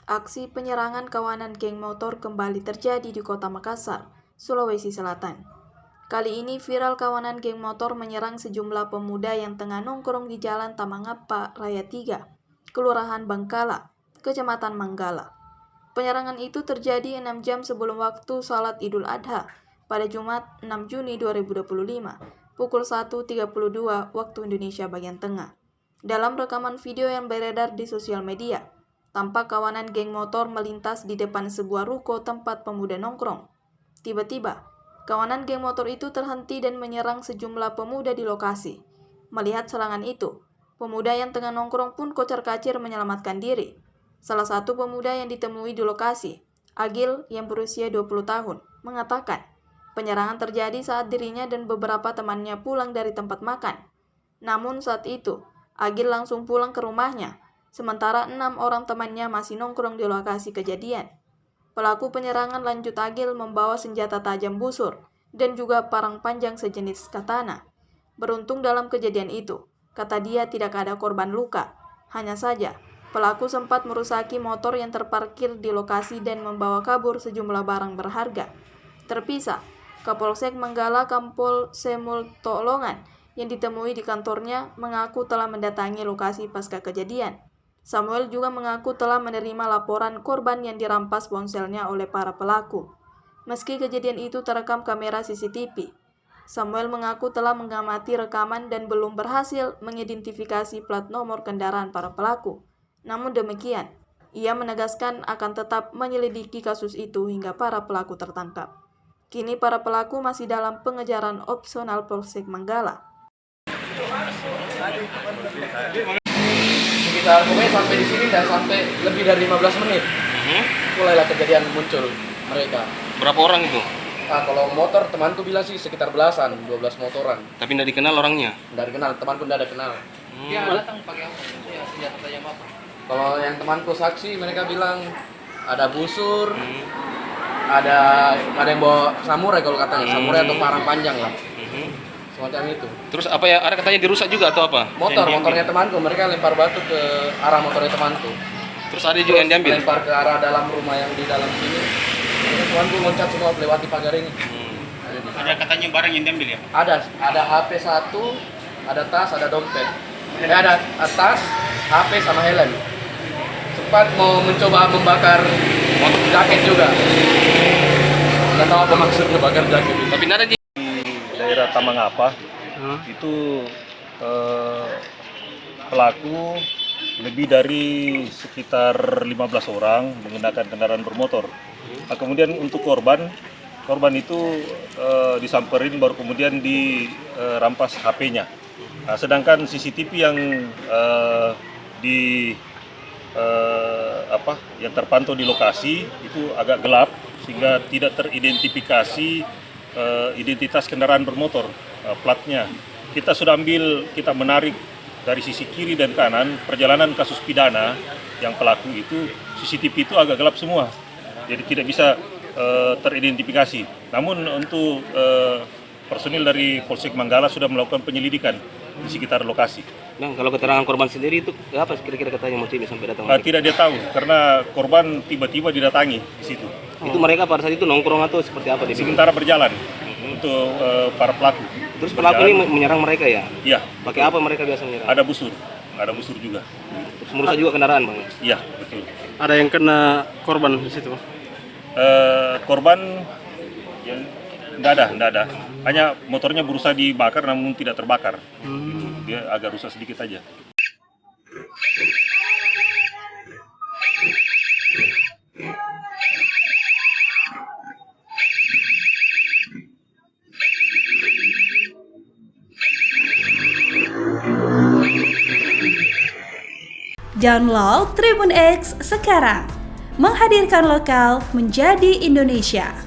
Aksi penyerangan kawanan geng motor kembali terjadi di Kota Makassar, Sulawesi Selatan. Kali ini viral kawanan geng motor menyerang sejumlah pemuda yang tengah nongkrong di Jalan Tamangapa Raya 3, Kelurahan Bangkala, Kecamatan Manggala. Penyerangan itu terjadi 6 jam sebelum waktu Salat Idul Adha pada Jumat 6 Juni 2025, pukul 1.32 waktu Indonesia bagian tengah. Dalam rekaman video yang beredar di sosial media, tampak kawanan geng motor melintas di depan sebuah ruko tempat pemuda nongkrong. Tiba-tiba, kawanan geng motor itu terhenti dan menyerang sejumlah pemuda di lokasi. Melihat serangan itu, pemuda yang tengah nongkrong pun kocar-kacir menyelamatkan diri. Salah satu pemuda yang ditemui di lokasi, Agil yang berusia 20 tahun, mengatakan penyerangan terjadi saat dirinya dan beberapa temannya pulang dari tempat makan. Namun saat itu, Agil langsung pulang ke rumahnya, sementara 6 orang temannya masih nongkrong di lokasi kejadian. Pelaku penyerangan lanjut Agil membawa senjata tajam busur dan juga parang panjang sejenis katana. Beruntung dalam kejadian itu, kata dia tidak ada korban luka. Hanya saja, pelaku sempat merusaki motor yang terparkir di lokasi dan membawa kabur sejumlah barang berharga. Terpisah, Kapolsek Manggala Kompol Semul Tolongan yang ditemui di kantornya mengaku telah mendatangi lokasi pasca kejadian. Samuel juga mengaku telah menerima laporan korban yang dirampas ponselnya oleh para pelaku. Meski kejadian itu terekam kamera CCTV, Samuel mengaku telah mengamati rekaman dan belum berhasil mengidentifikasi plat nomor kendaraan para pelaku. Namun demikian, ia menegaskan akan tetap menyelidiki kasus itu hingga para pelaku tertangkap. Kini para pelaku masih dalam pengejaran opsional Polsek Manggala. Pokoknya sampai di sini dan sampai lebih dari 15 menit. Mulailah kejadian muncul mereka. Berapa orang itu? Nah, kalau motor temanku bilang sih sekitar belasan, 12 motoran. Tapi tidak dikenal orangnya? Tidak dikenal, temanku tidak ada kenal. Dia datang pakai apa? Ya, senjata tajam apa? Kalau yang temanku saksi, mereka bilang ada busur, ada yang bawa samurai kalau katanya, samurai atau parang panjang lah. Semacam itu. Terus apa ya? Ada katanya dirusak juga atau apa? Motornya temanku, mereka lempar batu ke arah motornya temanku. Terus ada juga yang diambil? Lempar ke arah dalam rumah yang di dalam sini. Terus temanku loncat semua melewati pagar ini. Ada katanya barang yang diambil ya? Ada HP 1, ada tas, ada dompet. Ada tas, HP sama helm. Sempat mau mencoba membakar jaket juga. Nggak tahu apa maksudnya bakar jaket. Tapi tidak ada daerah Tamangapa itu pelaku lebih dari sekitar 15 orang menggunakan kendaraan bermotor. Nah, kemudian untuk korban itu disamperin baru kemudian dirampas HP-nya. Nah, sedangkan CCTV yang yang terpantau di lokasi itu agak gelap sehingga tidak teridentifikasi identitas kendaraan bermotor, platnya. Kita sudah kita menarik dari sisi kiri dan kanan perjalanan kasus pidana yang pelaku itu, CCTV itu agak gelap semua, jadi tidak bisa teridentifikasi. Namun untuk personil dari Polsek Manggala sudah melakukan penyelidikan di sekitar lokasi. Nah, kalau keterangan korban sendiri itu apa kira-kira katanya motifnya sampai datang? Tidak dia tahu karena korban tiba-tiba didatangi di situ. Itu mereka pada saat itu nongkrong atau seperti apa? Sementara berjalan untuk para pelaku. Terus pelaku ini menyerang mereka ya? Iya. Pakai apa mereka biasa menyerang? Ada busur juga. Terus merusak juga kendaraan, Bang? Iya, betul. Ada yang kena korban di situ? Korban enggak ada. Hanya motornya berusaha dibakar namun tidak terbakar. Dia agak rusak sedikit aja. Download Tribun X sekarang, menghadirkan lokal menjadi Indonesia.